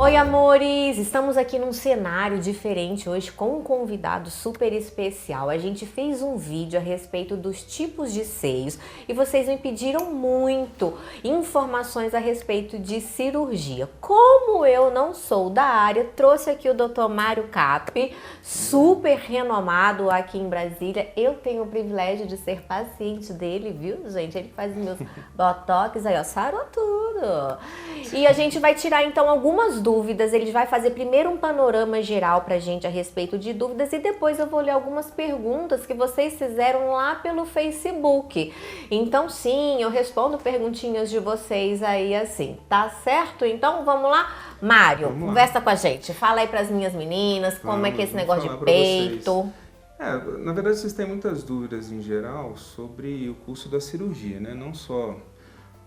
Oi, amores! Estamos aqui num cenário diferente hoje com um convidado super especial. A gente fez um vídeo a respeito dos tipos de seios e vocês me pediram muito informações a respeito de cirurgia. Como eu não sou da área, trouxe aqui o Dr. Mário Cappi, super renomado aqui em Brasília. Eu tenho o privilégio de ser paciente dele, viu, gente? Ele faz meus botox aí, ó, sarou tudo. E a gente vai tirar então algumas dúvidas. Ele vai fazer primeiro um panorama geral pra gente a respeito de dúvidas e depois eu vou ler algumas perguntas que vocês fizeram lá pelo Facebook. Então sim, eu respondo perguntinhas de vocês aí assim, tá certo? Então vamos lá? Mário, conversa com a gente. Fala aí pras minhas meninas, como é que é esse negócio de peito. Na verdade vocês têm muitas dúvidas em geral sobre o curso da cirurgia, né? Não só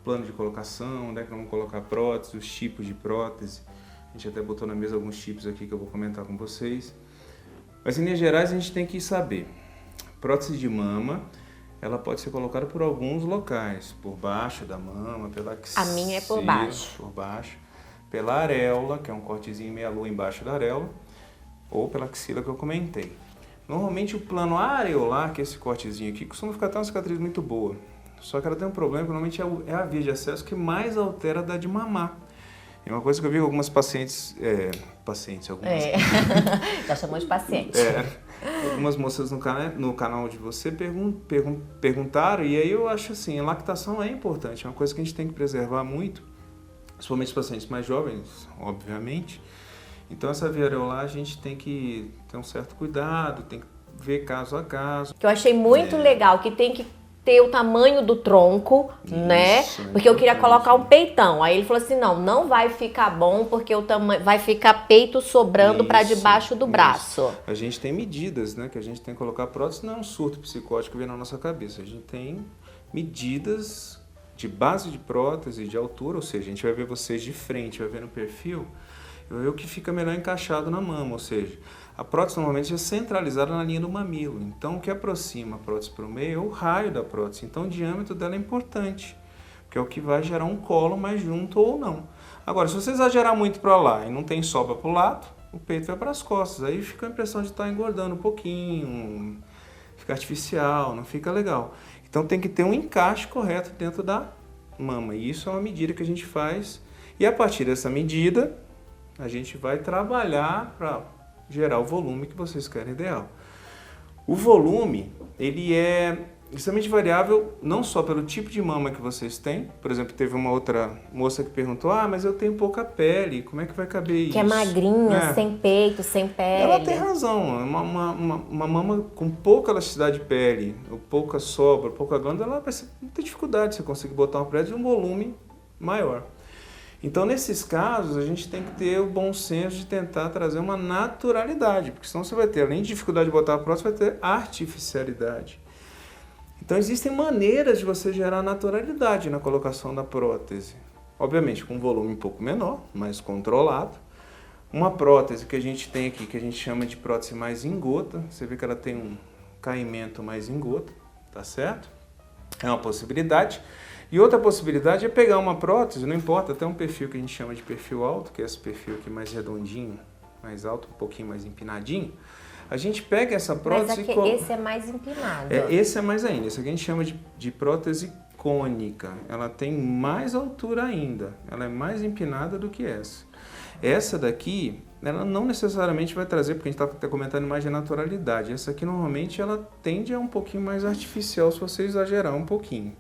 plano de colocação, onde é que vamos colocar prótese, os tipos de prótese. A gente até botou na mesa alguns tipos aqui que eu vou comentar com vocês. Mas em linhas gerais a gente tem que saber. Prótese de mama, ela pode ser colocada por alguns locais. Por baixo da mama, pela axila. A minha é por baixo. Por baixo. Pela areola, que é um cortezinho meia-lua embaixo da areola. Ou pela axila que eu comentei. Normalmente o plano areolar, que é esse cortezinho aqui, costuma ficar até uma cicatriz muito boa. Só que ela tem um problema, que normalmente é a via de acesso que mais altera da de mamar. É uma coisa que eu vi com algumas pacientes, Já chamou de paciente. Algumas moças no canal de você perguntaram, e aí eu acho assim, a lactação é importante, é uma coisa que a gente tem que preservar muito, principalmente os pacientes mais jovens, obviamente. Então essa via areolar a gente tem que ter um certo cuidado, tem que ver caso a caso. Que eu achei muito legal, que tem que ter o tamanho do tronco, né? Porque eu queria colocar um peitão. Aí ele falou assim, não vai ficar bom porque o tamanho vai ficar peito sobrando para debaixo do braço. A gente tem medidas, né? Que a gente tem que colocar prótese, não é um surto psicótico que vem na nossa cabeça. A gente tem medidas de base de prótese, de altura, ou seja, a gente vai ver vocês de frente, vai ver no perfil, vai ver o que fica melhor encaixado na mama, ou seja, a prótese normalmente é centralizada na linha do mamilo, então o que aproxima a prótese para o meio é o raio da prótese, então o diâmetro dela é importante, porque é o que vai gerar um colo mais junto ou não. Agora, se você exagerar muito para lá e não tem sobra para o lado, o peito vai para as costas, aí fica a impressão de estar engordando um pouquinho, fica artificial, não fica legal. Então tem que ter um encaixe correto dentro da mama, e isso é uma medida que a gente faz, e a partir dessa medida, a gente vai trabalhar para gerar o volume que vocês querem ideal. O volume, ele é extremamente variável, não só pelo tipo de mama que vocês têm. Por exemplo, teve uma outra moça que perguntou, mas eu tenho pouca pele, como é que vai caber isso? Que é magrinha, sem peito, sem pele. Ela tem razão, uma mama com pouca elasticidade de pele, ou pouca sobra, pouca glândula, ela vai ter muita dificuldade de você conseguir botar uma prótese de um volume maior. Então, nesses casos, a gente tem que ter o bom senso de tentar trazer uma naturalidade, porque senão você vai ter, além de dificuldade de botar a prótese, vai ter artificialidade. Então, existem maneiras de você gerar naturalidade na colocação da prótese. Obviamente, com um volume um pouco menor, mais controlado. Uma prótese que a gente tem aqui, que a gente chama de prótese mais em gota, você vê que ela tem um caimento mais em gota, tá certo? É uma possibilidade. E outra possibilidade é pegar uma prótese, não importa, até um perfil que a gente chama de perfil alto, que é esse perfil aqui mais redondinho, mais alto, um pouquinho mais empinadinho. A gente pega essa prótese... Mas aqui, esse é mais empinado. Esse é mais ainda, esse aqui a gente chama de prótese cônica. Ela tem mais altura ainda, ela é mais empinada do que essa. Essa daqui, ela não necessariamente vai trazer, porque a gente está comentando mais de naturalidade. Essa aqui normalmente ela tende a um pouquinho mais artificial se você exagerar um pouquinho.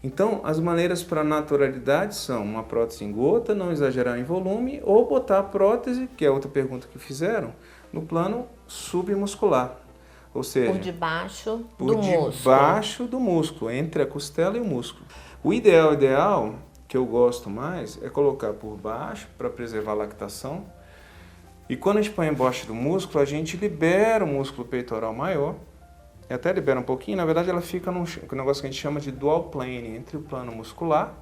Então, as maneiras para naturalidade são uma prótese em gota, não exagerar em volume, ou botar a prótese, que é outra pergunta que fizeram, no plano submuscular. Ou seja, por debaixo do músculo, entre a costela e o músculo. O ideal, que eu gosto mais, é colocar por baixo, para preservar a lactação. E quando a gente põe embaixo do músculo, a gente libera o músculo peitoral maior, e até libera um pouquinho, na verdade ela fica num negócio que a gente chama de dual plane, entre o plano muscular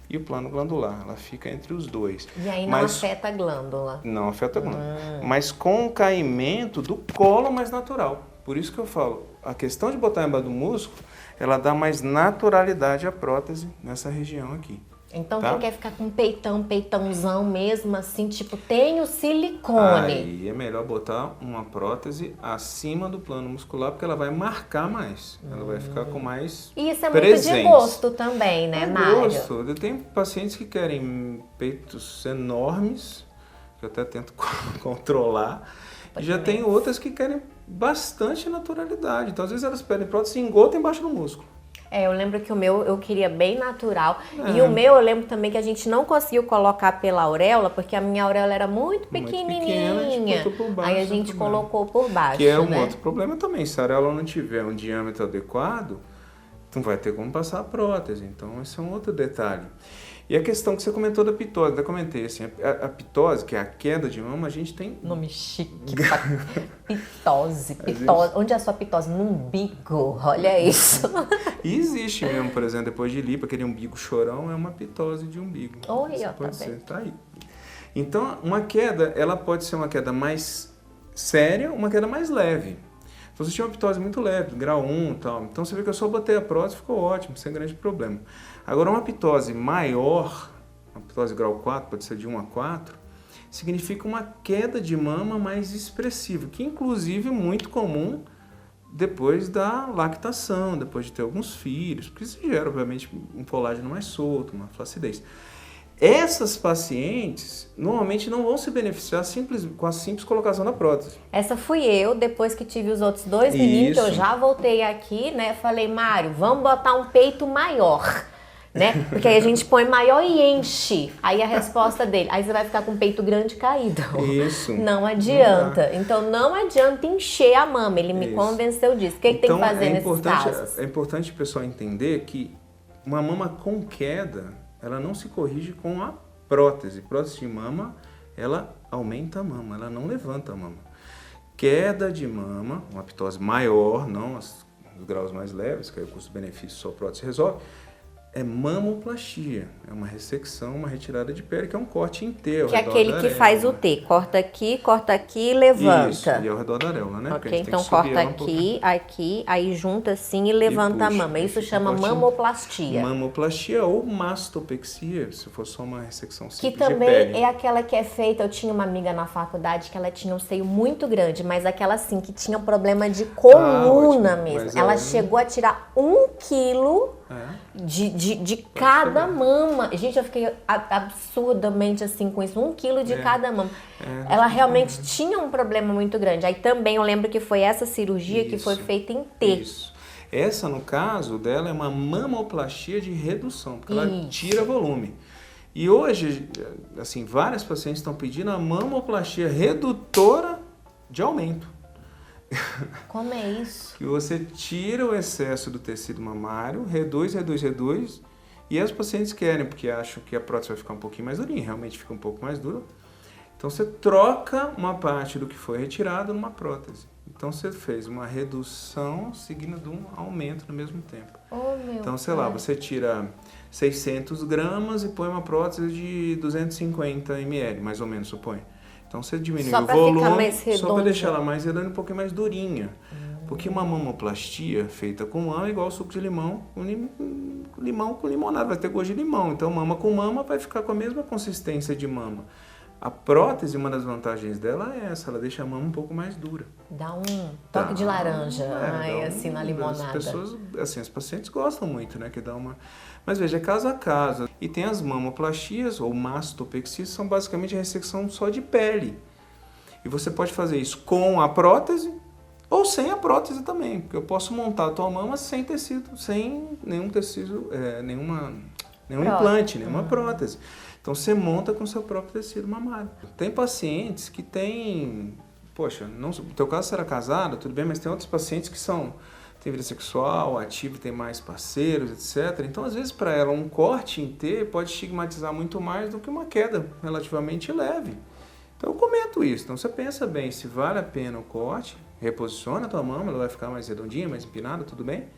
e o plano glandular. Ela fica entre os dois. E aí não afeta a glândula? Não afeta a glândula. Mas com o caimento do colo mais natural. Por isso que eu falo, a questão de botar embaixo do músculo, ela dá mais naturalidade à prótese nessa região aqui. Então, tá? quem quer ficar com peitãozão mesmo, assim, tipo, tem o silicone. Aí é melhor botar uma prótese acima do plano muscular, porque ela vai marcar mais. Ela vai ficar com mais E isso é presença. muito de gosto também, né, Mário? Gosto. Eu tenho pacientes que querem peitos enormes, que eu até tento controlar. E já tem outras que querem bastante naturalidade. Então, às vezes, elas pedem prótese e engota embaixo do músculo. Eu lembro que o meu eu queria bem natural. E o meu eu lembro também que a gente não conseguiu colocar pela auréola, porque a minha auréola era muito pequenininha. Aí a gente colocou por baixo. Que é um outro problema também. Se a auréola não tiver um diâmetro adequado, não vai ter como passar a prótese. Então, esse é um outro detalhe. E a questão que você comentou da pitose, eu comentei assim, a pitose, que é a queda de mama, a gente tem... Nome chique. Pitose. Onde é a sua pitose? No umbigo. Olha isso. E existe mesmo, por exemplo, depois de lipo, aquele umbigo chorão é uma pitose de umbigo. Olha, pode ser, tá aí. Então, uma queda, ela pode ser uma queda mais séria, uma queda mais leve. Se você tinha uma pitose muito leve, grau 1 e tal, então você vê que eu só botei a prótese, ficou ótimo, sem grande problema. Agora, uma pitose maior, uma pitose grau 4, pode ser de 1 a 4, significa uma queda de mama mais expressiva, que inclusive é muito comum depois da lactação, depois de ter alguns filhos, porque isso gera, obviamente, um colágeno mais solto, uma flacidez. Essas pacientes normalmente não vão se beneficiar com a simples colocação da prótese. Essa fui eu, depois que tive os outros dois meninos, eu já voltei aqui, né? Falei, Mário, vamos botar um peito maior, né? Porque aí a gente põe maior e enche. Aí a resposta dele, aí você vai ficar com o peito grande caído. Isso. Não adianta. Então não adianta encher a mama. Ele me convenceu disso. O que tem que fazer nesses casos? É importante o pessoal entender que uma mama com queda, ela não se corrige com a prótese. Prótese de mama, ela aumenta a mama, ela não levanta a mama. Queda de mama, uma pitose maior, não os graus mais leves, que aí o custo-benefício só a prótese resolve, é mamoplastia, é uma ressecção, uma retirada de pele, que é um corte inteiro. Que é aquele que faz o T, corta aqui e levanta. Isso, e ao redor da areola, né? Ok, então corta aqui, aqui, aí junta assim e levanta a mama. Isso chama mamoplastia. Mamoplastia ou mastopexia, se for só uma ressecção simples de pele. Que também é aquela que é feita, eu tinha uma amiga na faculdade que ela tinha um seio muito grande, mas aquela assim, que tinha problema de coluna mesmo. Ela chegou a tirar 1 quilo de cada mama. Gente, eu fiquei absurdamente assim com isso. 1 quilo de cada mama. Ela realmente tinha um problema muito grande. Aí também eu lembro que foi essa cirurgia que foi feita em T. Isso. Essa, no caso dela, é uma mamoplastia de redução, porque ela tira volume. E hoje, assim, várias pacientes estão pedindo a mamoplastia redutora de aumento. Como é isso? Que você tira o excesso do tecido mamário, reduz, e as pacientes querem, porque acham que a prótese vai ficar um pouquinho mais durinha, realmente fica um pouco mais dura. Então você troca uma parte do que foi retirado numa prótese. Então você fez uma redução seguindo de um aumento no mesmo tempo. Então, sei lá, você tira 600 gramas e põe uma prótese de 250 ml, mais ou menos, supõe. Então você diminui o volume só para deixar ela mais redonda e um pouquinho mais durinha. Porque uma mamoplastia feita com mama é igual ao suco de limão com limonada, vai ter gosto de limão. Então mama com mama vai ficar com a mesma consistência de mama. A prótese, uma das vantagens dela é essa, ela deixa a mama um pouco mais dura. Dá um toque de laranja, assim, na limonada. As pessoas, assim, as pacientes gostam muito, né, que dá uma... Mas veja, é caso a caso. E tem as mamoplastias, ou mastopexias, são basicamente a ressecção só de pele. E você pode fazer isso com a prótese ou sem a prótese também, porque eu posso montar a tua mama sem tecido, sem nenhum tecido, nenhum implante, nenhuma prótese. Então você monta com o seu próprio tecido mamário. Tem pacientes que têm, poxa, no teu caso você era casada, tudo bem, mas tem outros pacientes que tem vida sexual, ativa, tem mais parceiros, etc. Então, às vezes, para ela, um corte em T pode estigmatizar muito mais do que uma queda relativamente leve. Então, eu comento isso. Então, você pensa bem, se vale a pena o corte, reposiciona a tua mama, ela vai ficar mais redondinha, mais empinada, tudo bem?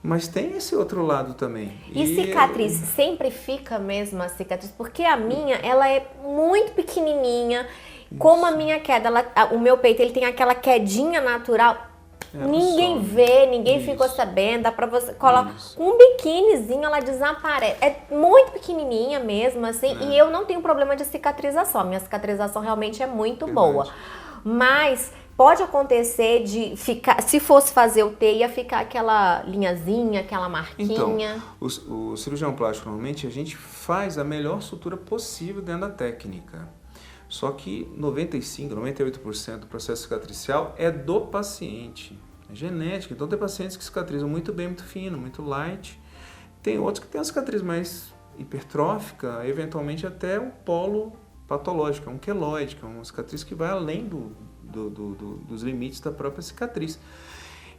Mas tem esse outro lado também. E cicatriz, sempre fica mesmo a cicatriz? Porque a minha, ela é muito pequenininha. Como a minha queda, o meu peito, ele tem aquela quedinha natural. Ninguém some. vê, ninguém ficou sabendo, dá pra você colocar com um biquínizinho, ela desaparece. É muito pequenininha mesmo, assim, e eu não tenho problema de cicatrização. Minha cicatrização realmente é muito boa. Mas pode acontecer de ficar, se fosse fazer o T, ia ficar aquela linhazinha, aquela marquinha. Então, o cirurgião plástico, normalmente, a gente faz a melhor sutura possível dentro da técnica. Só que 95%, 98% do processo cicatricial é do paciente, é genética. Então tem pacientes que cicatrizam muito bem, muito fino, muito light. Tem outros que têm uma cicatriz mais hipertrófica, eventualmente até um polo patológico, um queloide, que é uma cicatriz que vai além dos limites da própria cicatriz.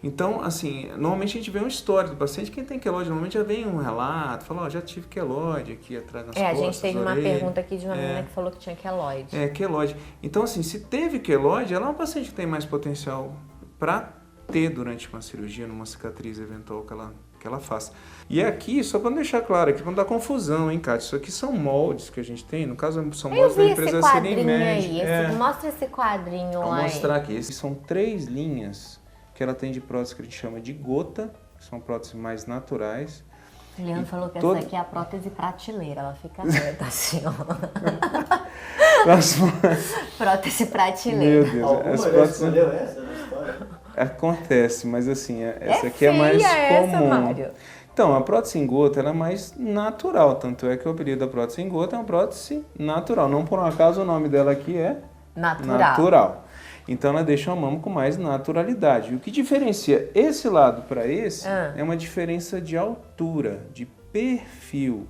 Então, assim, normalmente a gente vê uma história do paciente. Quem tem queloide, normalmente já vem um relato, fala, já tive queloide aqui atrás nas costas, a gente teve uma orelha. pergunta aqui de uma menina que falou que tinha queloide. Queloide. Então, assim, se teve queloide, ela é uma paciente que tem mais potencial para ter durante uma cirurgia, numa cicatriz eventual que ela faça. E aqui, só para deixar claro, aqui para não dar confusão, hein, Kátia? Isso aqui são moldes que a gente tem, no caso são moldes da empresa Sirimed. Mostra esse quadrinho Vou lá. mostrar aqui. Esses são 3 linhas que ela tem de prótese que a gente chama de gota, que são próteses mais naturais. O Leandro falou que essa aqui é a prótese prateleira, ela fica aberta assim, ó. Prótese prateleira. Meu Deus, as próteses... essa na história? Acontece, mas assim, essa aqui é mais comum. Mário. Então, a prótese em gota ela é mais natural, tanto é que o apelido da prótese em gota é uma prótese natural. Não por um acaso o nome dela aqui é natural. Então ela deixa a mama com mais naturalidade. E o que diferencia esse lado para esse é uma diferença de altura, de perfil.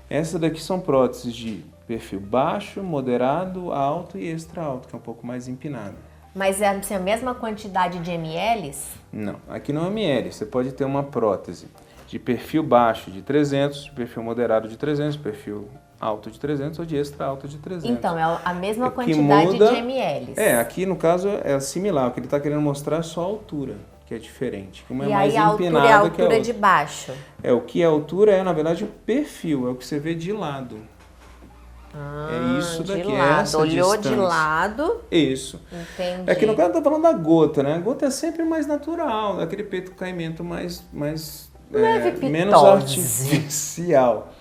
Essa daqui são próteses de perfil baixo, moderado, alto e extra alto, que é um pouco mais empinado. Mas é assim, a mesma quantidade de mLs? Não, aqui não é ml. Você pode ter uma prótese de perfil baixo de 300, de perfil moderado de 300, perfil alto de 300 ou de extra alto de 300. Então, é a mesma quantidade de mLs. Aqui no caso é similar, o que ele está querendo mostrar é só a altura, que é diferente. Uma e é mais aí a empinada altura é a que a altura outra. de baixo? O que é a altura é, na verdade, o perfil, é o que você vê de lado. É isso daqui, de lado. essa Olhou distância. de lado. Isso. Entendi. Aqui no caso tá falando da gota, né? A gota é sempre mais natural, daquele peito caimento mais menos artificial.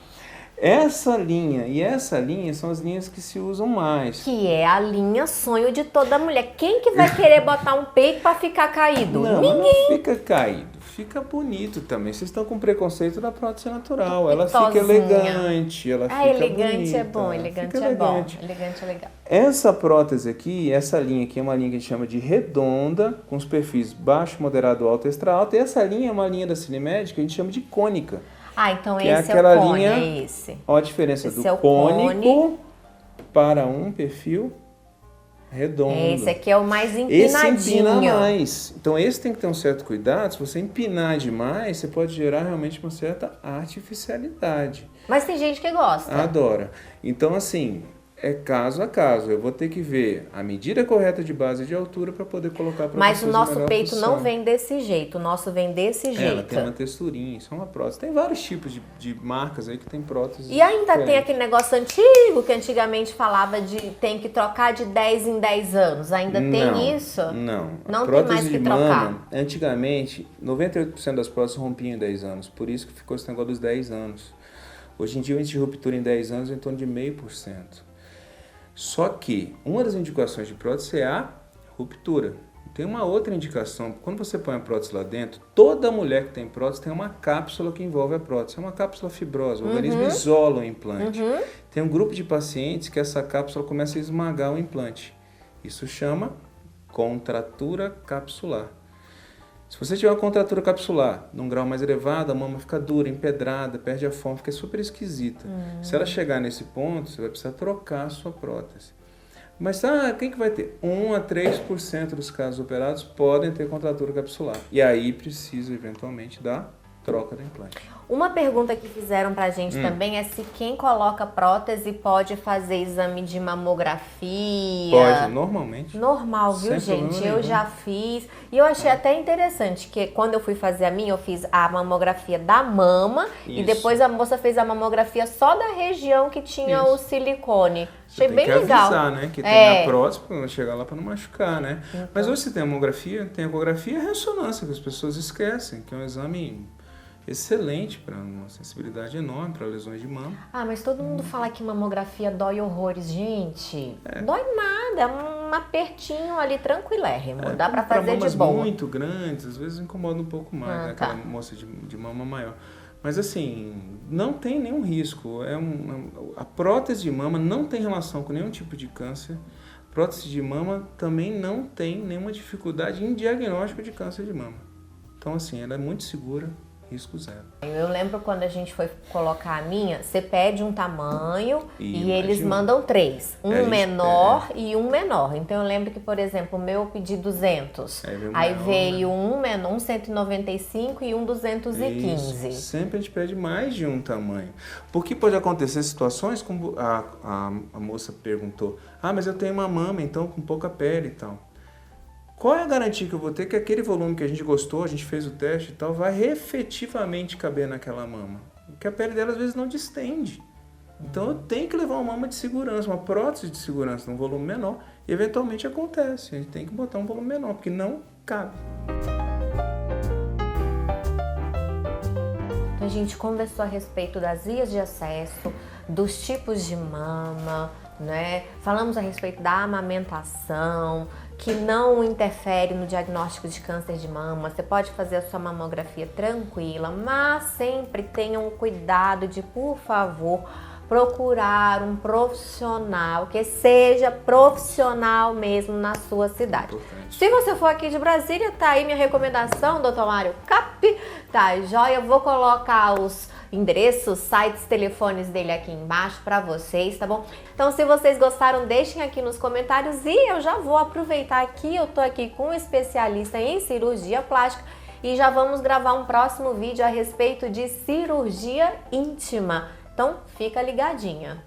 Essa linha e essa linha são as linhas que se usam mais. Que é a linha sonho de toda mulher. Quem que vai querer botar um peito pra ficar caído? Ninguém. Não fica caído, fica bonito também. Vocês estão com preconceito da prótese natural. Ela fica elegante, ela fica elegante bonita. É bom, elegante é elegante. Bom. Elegante é legal. Essa prótese aqui, essa linha aqui é uma linha que a gente chama de redonda, com os perfis baixo, moderado, alto, extra alto. E essa linha é uma linha da Sirimed que a gente chama de cônica. Então esse é aquela o cone, linha, é esse. Olha a diferença esse do cônico para um perfil redondo. Esse aqui é o mais empinadinho. Esse empina mais. Então esse tem que ter um certo cuidado. Se você empinar demais, você pode gerar realmente uma certa artificialidade. Mas tem gente que gosta. Adora. Então assim, é caso a caso. Eu vou ter que ver a medida correta de base e de altura para poder colocar para Mas o nosso peito não vem desse jeito. O nosso vem desse jeito. Ela tem uma texturinha, isso é uma prótese. Tem vários tipos de marcas aí que tem próteses. E ainda tem aquele negócio antigo que antigamente falava de tem que trocar de 10 em 10 anos. Ainda tem isso? Não. Não tem mais que trocar. Antigamente, 98% das próteses rompiam em 10 anos. Por isso que ficou esse negócio dos 10 anos. Hoje em dia, o índice de ruptura em 10 anos é em torno de 0,5%. Só que uma das indicações de prótese é a ruptura. Tem uma outra indicação. Quando você põe a prótese lá dentro, toda mulher que tem prótese tem uma cápsula que envolve a prótese. É uma cápsula fibrosa. O organismo isola o implante. Tem um grupo de pacientes que essa cápsula começa a esmagar o implante. Isso chama contratura capsular. Se você tiver uma contratura capsular num grau mais elevado, a mama fica dura, empedrada, perde a forma, fica super esquisita. Se ela chegar nesse ponto, você vai precisar trocar a sua prótese. Mas quem que vai ter? 1 a 3% dos casos operados podem ter contratura capsular. E aí precisa, eventualmente, da troca do implante. Uma pergunta que fizeram pra gente também é se quem coloca prótese pode fazer exame de mamografia. Pode, normalmente. Normal, viu, Sem gente? problema Eu nenhum. já fiz. E eu achei até interessante que quando eu fui fazer a minha, eu fiz a mamografia da mama e Isso. depois a moça fez a mamografia só da região que tinha o Isso. silicone. Você Achei tem bem que legal. avisar, né? Que tem É. a prótese pra não chegar lá para não machucar, né? Mas hoje você tem mamografia, tem ecografia e a ressonância, que as pessoas esquecem, que é um exame excelente para uma sensibilidade enorme para lesões de mama. Ah, mas todo mundo fala que mamografia dói horrores, gente. Dói nada, é um apertinho ali tranquilérrimo. Dá pra fazer de mamas boa. muito grandes, às vezes incomoda um pouco mais, Ah, né? tá. Aquela moça de mama maior. Mas assim, não tem nenhum risco. A prótese de mama não tem relação com nenhum tipo de câncer. Prótese de mama também não tem nenhuma dificuldade em diagnóstico de câncer de mama. Então assim, ela é muito segura, risco zero. Eu lembro quando a gente foi colocar a minha, você pede um tamanho e mais eles de um. mandam 3. Um É, a gente menor e um menor. Então eu lembro que, por exemplo, o meu eu pedi 200. Aí veio um Aí menor, veio um menor, um 195 e um 215. Isso. Sempre a gente pede mais de um tamanho. Porque pode acontecer situações como a moça perguntou, mas eu tenho uma mama, então com pouca pele e tal. Qual é a garantia que eu vou ter que aquele volume que a gente gostou, a gente fez o teste e tal, vai efetivamente caber naquela mama? Porque a pele dela às vezes não distende. Então eu tenho que levar uma mama de segurança, uma prótese de segurança num volume menor. E eventualmente acontece, a gente tem que botar um volume menor, porque não cabe. Então a gente conversou a respeito das vias de acesso, dos tipos de mama, né? Falamos a respeito da amamentação, que não interfere no diagnóstico de câncer de mama. Você pode fazer a sua mamografia tranquila, mas sempre tenham cuidado de, por favor, procurar um profissional que seja profissional mesmo na sua cidade. Importante. Se você for aqui de Brasília, tá aí minha recomendação, Dr. Mário Cap, tá joia? Vou colocar os endereços, sites, telefones dele aqui embaixo para vocês, tá bom? Então, se vocês gostaram, deixem aqui nos comentários e eu já vou aproveitar aqui, eu tô aqui com um especialista em cirurgia plástica e já vamos gravar um próximo vídeo a respeito de cirurgia íntima. Então, fica ligadinha.